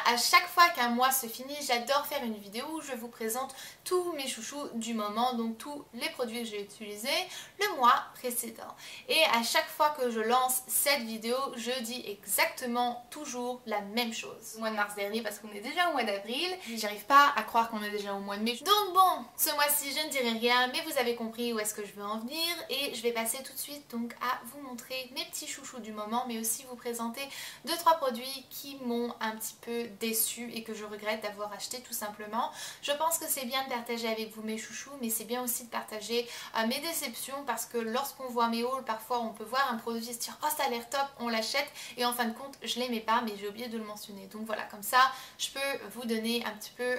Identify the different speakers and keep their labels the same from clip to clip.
Speaker 1: à chaque fois qu'un mois se finit, j'adore faire une vidéo où je vous présente tous mes chouchous du moment, donc tous les produits que j'ai utilisés le mois précédent. Et à chaque fois que je lance cette vidéo, je dis exactement toujours la même chose. Au mois de mars dernier, parce qu'on est déjà au mois d'avril, j'arrive pas à croire qu'on est déjà au mois de mai. Donc bon, ce mois-ci je ne dirai rien, mais vous avez compris où est-ce que je veux en venir et je vais passer tout de suite donc à vous montrer mes petits chouchous du moment, mais aussi vous présenter 2-3 produits qui m'ont un petit peu déçue et que je regrette d'avoir acheté tout simplement. Je pense que c'est bien de partager avec vous mes chouchous, mais c'est bien aussi de partager mes déceptions, parce que lorsqu'on voit mes hauls, parfois on peut voir un produit et se dire oh ça a l'air top, on l'achète et en fin de compte je l'aimais pas, mais j'ai oublié de le mentionner. Donc voilà, comme ça je peux vous donner un petit peu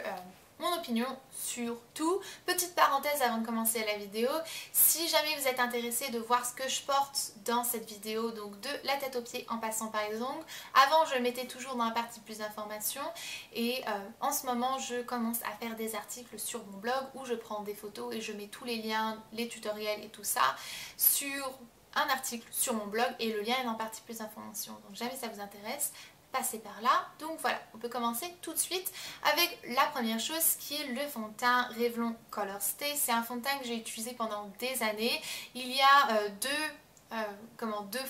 Speaker 1: mon opinion sur tout. Petite parenthèse avant de commencer la vidéo, si jamais vous êtes intéressé de voir ce que je porte dans cette vidéo, donc de la tête aux pieds en passant par les ongles, avant je le mettais toujours dans la partie plus d'informations et en ce moment je commence à faire des articles sur mon blog où je prends des photos et je mets tous les liens, les tutoriels et tout ça sur un article sur mon blog et le lien est dans la partie plus d'informations. Donc jamais ça vous intéresse, passer par là. Donc voilà, on peut commencer tout de suite avec la première chose qui est le fond de teint Revlon Color Stay. C'est un fond de teint que j'ai utilisé pendant des années. Il y a deux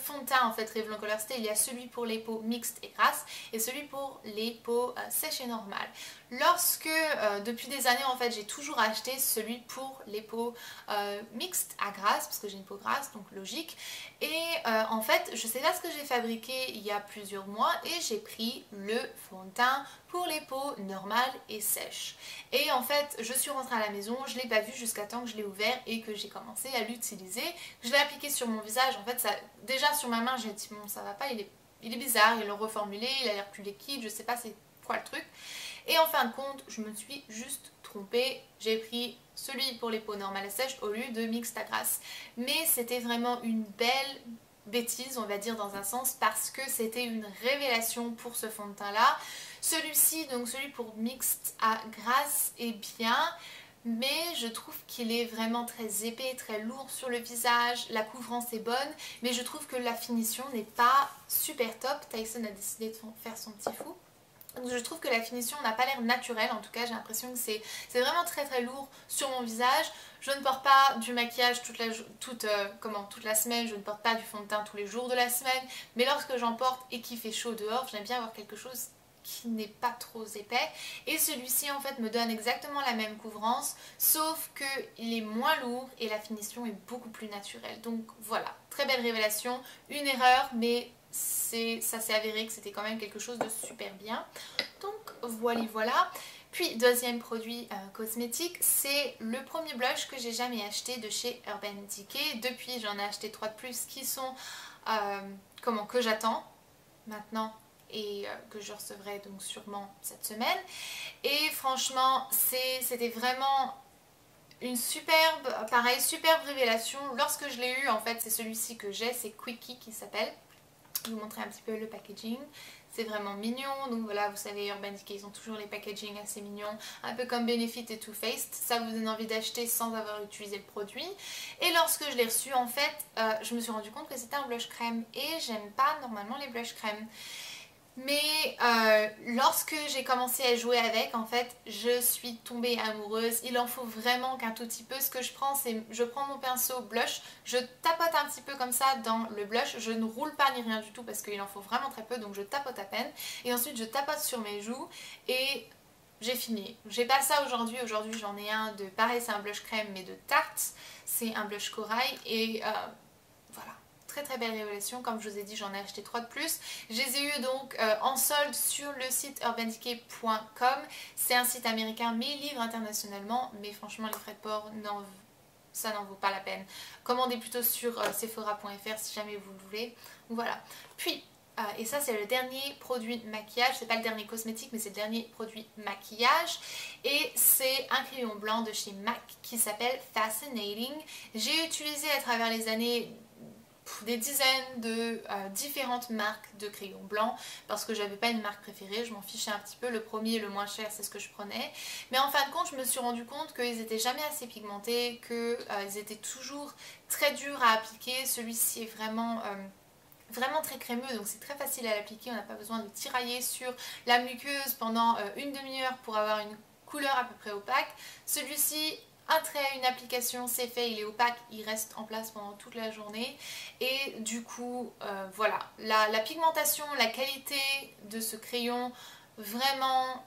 Speaker 1: fonds de teint en fait Revlon Color Stay. Il y a celui pour les peaux mixtes et grasses et celui pour les peaux sèches et normales. Lorsque depuis des années en fait j'ai toujours acheté celui pour les peaux mixtes à grasse, parce que j'ai une peau grasse donc logique, et en fait je sais pas ce que j'ai fabriqué il y a plusieurs mois et j'ai pris le fond de teint pour les peaux normales et sèches. Et en fait je suis rentrée à la maison, je l'ai pas vu jusqu'à temps que je l'ai ouvert et que j'ai commencé à l'utiliser. Je l'ai appliqué sur mon visage, en fait ça, déjà sur ma main j'ai dit bon ça va pas, il est bizarre, ils l'ont reformulé, il a l'air plus liquide, je sais pas c'est quoi le truc. Et en fin de compte, je me suis juste trompée. J'ai pris celui pour les peaux normales et sèches au lieu de mixte à grasse. Mais c'était vraiment une belle bêtise, on va dire dans un sens, parce que c'était une révélation pour ce fond de teint là. Celui-ci, donc celui pour mixte à grasse, est bien, mais je trouve qu'il est vraiment très épais, très lourd sur le visage. La couvrance est bonne, mais je trouve que la finition n'est pas super top. Tyson a décidé de faire son petit fou. Donc je trouve que la finition n'a pas l'air naturelle, en tout cas j'ai l'impression que c'est vraiment très très lourd sur mon visage. Je ne porte pas du maquillage toute la semaine, je ne porte pas du fond de teint tous les jours de la semaine, mais lorsque j'en porte et qu'il fait chaud dehors, j'aime bien avoir quelque chose qui n'est pas trop épais. Et celui-ci en fait me donne exactement la même couvrance, sauf qu'il est moins lourd et la finition est beaucoup plus naturelle. Donc voilà, très belle révélation, une erreur, mais ça s'est avéré que c'était quand même quelque chose de super bien. Donc voilà. Puis deuxième produit cosmétique, c'est le premier blush que j'ai jamais acheté de chez Urban Decay. Depuis j'en ai acheté 3 de plus qui sont que j'attends maintenant et que je recevrai donc sûrement cette semaine. Et franchement c'était vraiment une superbe révélation. Lorsque je l'ai eu, en fait c'est celui-ci que j'ai, c'est Quickie qui s'appelle. Je vais vous montrer un petit peu le packaging. C'est vraiment mignon. Donc voilà, vous savez, Urban Decay, ils ont toujours les packaging assez mignons. Un peu comme Benefit et Too Faced. Ça vous donne envie d'acheter sans avoir utilisé le produit. Et lorsque je l'ai reçu, en fait, je me suis rendu compte que c'était un blush crème. Et j'aime pas normalement les blush crème. Mais lorsque j'ai commencé à jouer avec, en fait, je suis tombée amoureuse. Il en faut vraiment qu'un tout petit peu. Ce que je prends, c'est je prends mon pinceau blush, je tapote un petit peu comme ça dans le blush. Je ne roule pas ni rien du tout parce qu'il en faut vraiment très peu, donc je tapote à peine. Et ensuite, je tapote sur mes joues et j'ai fini. J'ai pas ça aujourd'hui. Aujourd'hui, j'en ai un de, pareil, c'est un blush crème mais de Tarte. C'est un blush corail et voilà. Très très belle révélation, comme je vous ai dit j'en ai acheté 3 de plus. Je les ai eu donc en solde sur le site urbandecay.com. C'est un site américain mais il livre internationalement, mais franchement les frais de port ça n'en vaut pas la peine. Commandez plutôt sur sephora.fr si jamais vous le voulez. Voilà. Puis et ça c'est le dernier produit maquillage, c'est pas le dernier cosmétique mais c'est le dernier produit maquillage et c'est un crayon blanc de chez MAC qui s'appelle Fascinating. J'ai utilisé à travers les années des dizaines de différentes marques de crayons blancs parce que j'avais pas une marque préférée, je m'en fichais un petit peu. Le premier, le moins cher, c'est ce que je prenais, mais en fin de compte je me suis rendu compte qu'ils étaient jamais assez pigmentés, qu'ils étaient toujours très durs à appliquer. Celui-ci est vraiment vraiment très crémeux, donc c'est très facile à l'appliquer, on n'a pas besoin de tirailler sur la muqueuse pendant une demi-heure pour avoir une couleur à peu près opaque. Celui-ci, un trait, une application, c'est fait, il est opaque, il reste en place pendant toute la journée. Et du coup, voilà, la pigmentation, la qualité de ce crayon, vraiment,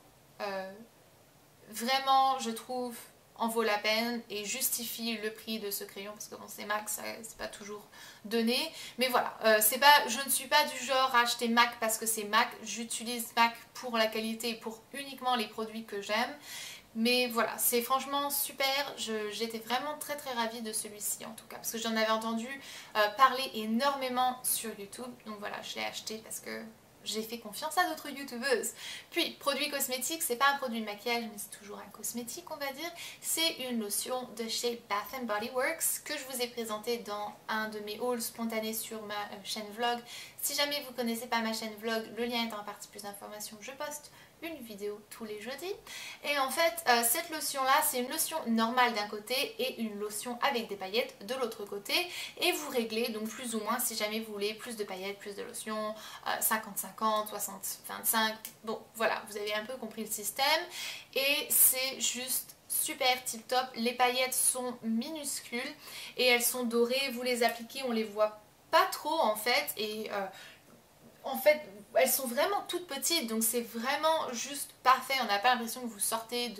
Speaker 1: vraiment, je trouve, en vaut la peine et justifie le prix de ce crayon parce que bon, c'est MAC, c'est pas toujours donné. Mais voilà, je ne suis pas du genre à acheter MAC parce que c'est MAC, j'utilise MAC pour la qualité et pour uniquement les produits que j'aime. Mais voilà, c'est franchement super, j'étais vraiment très très ravie de celui-ci en tout cas, parce que j'en avais entendu parler énormément sur YouTube, donc voilà, je l'ai acheté parce que j'ai fait confiance à d'autres youtubeuses. Puis, produit cosmétique, c'est pas un produit de maquillage, mais c'est toujours un cosmétique on va dire, c'est une lotion de chez Bath Body Works que je vous ai présenté dans un de mes hauls spontanés sur ma chaîne vlog. Si jamais vous connaissez pas ma chaîne vlog, le lien est dans la partie plus d'informations, je poste une vidéo tous les jeudis. Et en fait, cette lotion-là, c'est une lotion normale d'un côté et une lotion avec des paillettes de l'autre côté. Et vous réglez donc plus ou moins si jamais vous voulez plus de paillettes, plus de lotion, 50-50, 60-25. Bon, voilà, vous avez un peu compris le système. Et c'est juste super tip top. Les paillettes sont minuscules et elles sont dorées. Vous les appliquez, on les voit pas trop en fait. Et en fait, elles sont vraiment toutes petites, donc c'est vraiment juste parfait. On n'a pas l'impression que vous sortez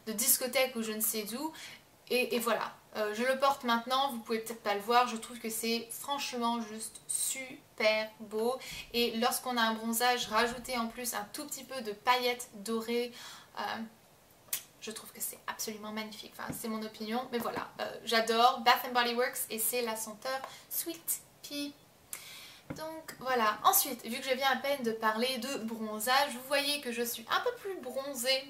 Speaker 1: de discothèque ou je ne sais d'où. Et voilà, je le porte maintenant, vous pouvez peut-être pas le voir, je trouve que c'est franchement juste super beau. Et lorsqu'on a un bronzage, rajouter en plus un tout petit peu de paillettes dorées, je trouve que c'est absolument magnifique. Enfin, c'est mon opinion, mais voilà, j'adore Bath Body Works et c'est la senteur Sweet Pea. Donc voilà, ensuite, vu que je viens à peine de parler de bronzage, vous voyez que je suis un peu plus bronzée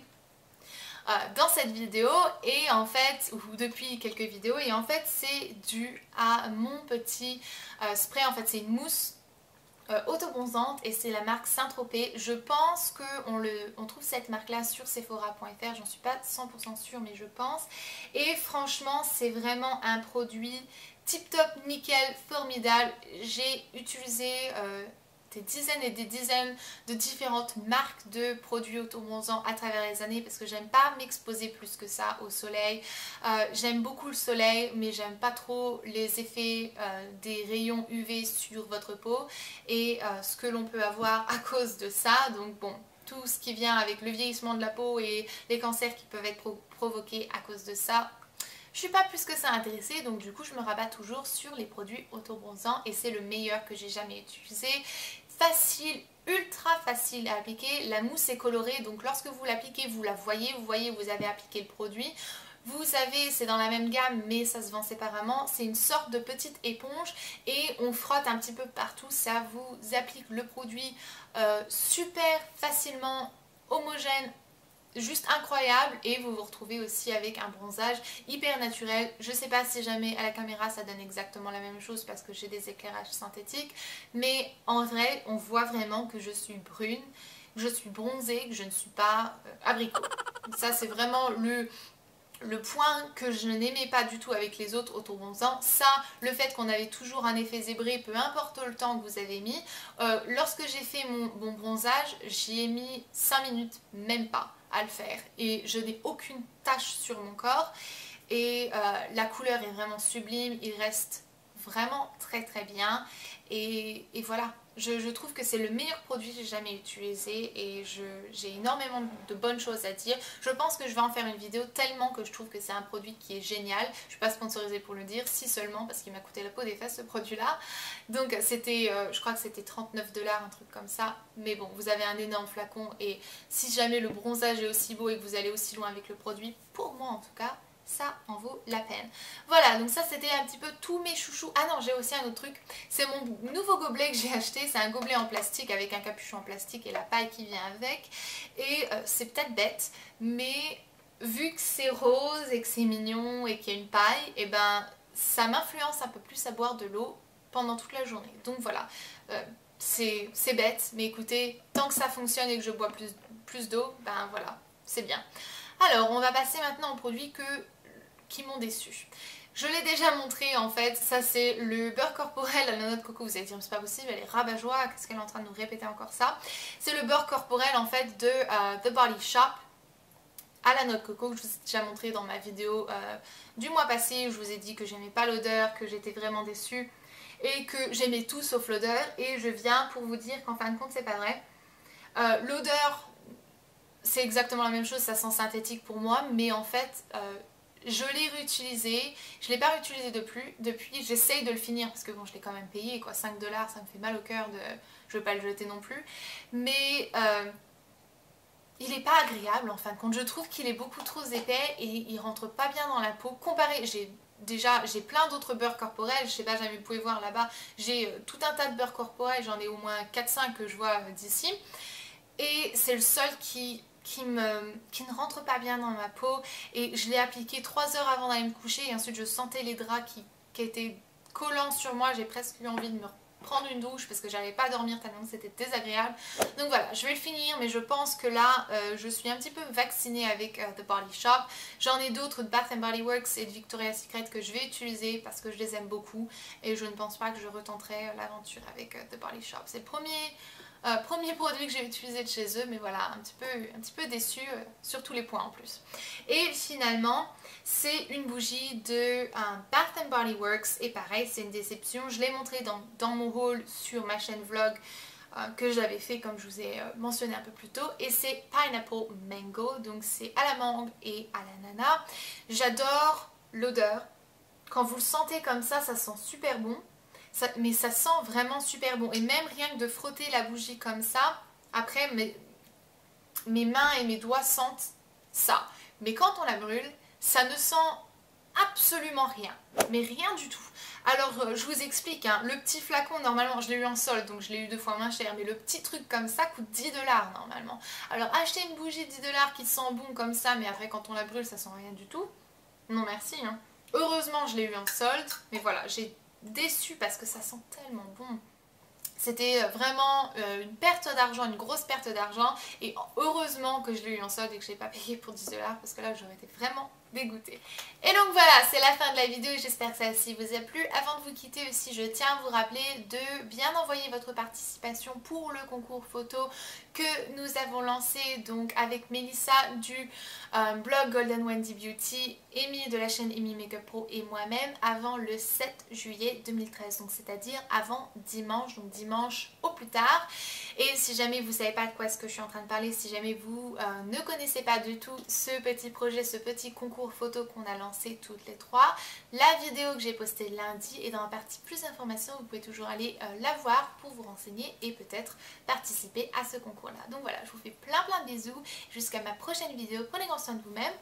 Speaker 1: dans cette vidéo et en fait, ou depuis quelques vidéos, et en fait c'est dû à mon petit spray, en fait c'est une mousse auto-bronzante et c'est la marque Saint-Tropez. Je pense qu'on trouve cette marque là sur sephora.fr, j'en suis pas 100% sûre mais je pense. Et franchement c'est vraiment un produit tip top, nickel, formidable. J'ai utilisé des dizaines et des dizaines de différentes marques de produits auto-bronzants à travers les années parce que j'aime pas m'exposer plus que ça au soleil. J'aime beaucoup le soleil mais j'aime pas trop les effets des rayons UV sur votre peau et ce que l'on peut avoir à cause de ça. Donc bon, tout ce qui vient avec le vieillissement de la peau et les cancers qui peuvent être provoqués à cause de ça, je suis pas plus que ça intéressée, donc du coup je me rabats toujours sur les produits auto-bronzants et c'est le meilleur que j'ai jamais utilisé. Facile, ultra facile à appliquer, la mousse est colorée, donc lorsque vous l'appliquez, vous la voyez, vous avez appliqué le produit. Vous savez, c'est dans la même gamme, mais ça se vend séparément. C'est une sorte de petite éponge et on frotte un petit peu partout. Ça vous applique le produit super facilement, homogène, juste incroyable et vous vous retrouvez aussi avec un bronzage hyper naturel. Je sais pas si jamais à la caméra ça donne exactement la même chose parce que j'ai des éclairages synthétiques, mais en vrai on voit vraiment que je suis brune, que je suis bronzée, que je ne suis pas abricot. Ça c'est vraiment le point que je n'aimais pas du tout avec les autres auto-bronzants. Ça, le fait qu'on avait toujours un effet zébré, peu importe le temps que vous avez mis. Lorsque j'ai fait mon bronzage, j'y ai mis 5 minutes, même pas, à le faire. Et je n'ai aucune tache sur mon corps. Et la couleur est vraiment sublime, il reste vraiment très très bien. Et voilà, je trouve que c'est le meilleur produit que j'ai jamais utilisé et j'ai énormément de bonnes choses à dire. Je pense que je vais en faire une vidéo tellement que je trouve que c'est un produit qui est génial. Je ne suis pas sponsorisée pour le dire, si seulement parce qu'il m'a coûté la peau des fesses ce produit là. Donc c'était, je crois que c'était 39 $, un truc comme ça. Mais bon, vous avez un énorme flacon et si jamais le bronzage est aussi beau et que vous allez aussi loin avec le produit, pour moi en tout cas, ça en vaut la peine. Voilà, donc ça c'était un petit peu tous mes chouchous. Ah non, j'ai aussi un autre truc, c'est mon nouveau gobelet que j'ai acheté. C'est un gobelet en plastique avec un capuchon en plastique et la paille qui vient avec. Et c'est peut-être bête, mais vu que c'est rose et que c'est mignon et qu'il y a une paille, et ben ça m'influence un peu plus à boire de l'eau pendant toute la journée. Donc voilà, c'est bête, mais écoutez, tant que ça fonctionne et que je bois plus d'eau, ben voilà, c'est bien. Alors, on va passer maintenant au produit qui m'ont déçue. Je l'ai déjà montré en fait, ça c'est le beurre corporel à la noix de coco. Vous allez dire mais c'est pas possible, elle est rabat-joie, qu'est-ce qu'elle est en train de nous répéter encore ça? C'est le beurre corporel en fait de The Body Shop à la noix de coco que je vous ai déjà montré dans ma vidéo du mois passé où je vous ai dit que j'aimais pas l'odeur, que j'étais vraiment déçue et que j'aimais tout sauf l'odeur, et je viens pour vous dire qu'en fin de compte c'est pas vrai. L'odeur c'est exactement la même chose, ça sent synthétique pour moi, mais en fait je l'ai réutilisé, je l'ai pas réutilisé depuis, j'essaye de le finir parce que bon je l'ai quand même payé quoi, 5 $, ça me fait mal au cœur, je veux pas le jeter non plus, mais il est pas agréable en fin de compte, je trouve qu'il est beaucoup trop épais et il rentre pas bien dans la peau, comparé, j'ai plein d'autres beurres corporels, je sais pas jamais vous pouvez voir là-bas, j'ai tout un tas de beurres corporels, j'en ai au moins 4-5 que je vois d'ici, et c'est le seul qui ne rentre pas bien dans ma peau, et je l'ai appliqué 3 heures avant d'aller me coucher et ensuite je sentais les draps qui étaient collants sur moi, j'ai presque eu envie de me prendre une douche parce que j'arrivais pas à dormir tellement c'était désagréable. Donc voilà, je vais le finir, mais je pense que là je suis un petit peu vaccinée avec The Body Shop. J'en ai d'autres de Bath Body Works et de Victoria's Secret que je vais utiliser parce que je les aime beaucoup et je ne pense pas que je retenterai l'aventure avec The Body Shop. C'est le premier produit que j'ai utilisé de chez eux, mais voilà, un petit peu déçue sur tous les points en plus. Et finalement, c'est une bougie de Bath Body Works, et pareil, c'est une déception. Je l'ai montré dans mon haul sur ma chaîne vlog que j'avais fait comme je vous ai mentionné un peu plus tôt, et c'est Pineapple Mango, donc c'est à la mangue et à l'ananas. J'adore l'odeur, quand vous le sentez comme ça sent super bon. Mais ça sent vraiment super bon, et même rien que de frotter la bougie comme ça, après mes mains et mes doigts sentent ça. Mais quand on la brûle, ça ne sent absolument rien, mais rien du tout. Alors je vous explique, hein, le petit flacon normalement je l'ai eu en solde donc je l'ai eu 2 fois moins cher, mais le petit truc comme ça coûte 10 $ normalement. Alors acheter une bougie de 10 $ qui sent bon comme ça, mais après quand on la brûle ça sent rien du tout, non merci hein. Heureusement je l'ai eu en solde, mais voilà, j'ai déçue parce que ça sent tellement bon. C'était vraiment une perte d'argent, une grosse perte d'argent, et heureusement que je l'ai eu en solde et que je l'ai pas payé pour 10 $ parce que là j'aurais été vraiment dégoûtée. Et donc voilà, c'est la fin de la vidéo, j'espère que celle-ci vous a plu. Avant de vous quitter aussi, je tiens à vous rappeler de bien envoyer votre participation pour le concours photo que nous avons lancé donc avec Mélissa du blog Golden Wendy Beauty, Amy de la chaîne Amy Makeup Pro et moi-même avant le 7 juillet 2013, donc c'est-à-dire avant dimanche, donc dimanche au plus tard. Et si jamais vous ne savez pas de quoi est-ce que je suis en train de parler, si jamais vous ne connaissez pas du tout ce petit projet, ce petit concours photo qu'on a lancé toutes les trois, la vidéo que j'ai postée lundi est dans la partie plus d'informations, vous pouvez toujours aller la voir pour vous renseigner et peut-être participer à ce concours là. Donc voilà, je vous fais plein de bisous, jusqu'à ma prochaine vidéo, prenez grand soin de vous-même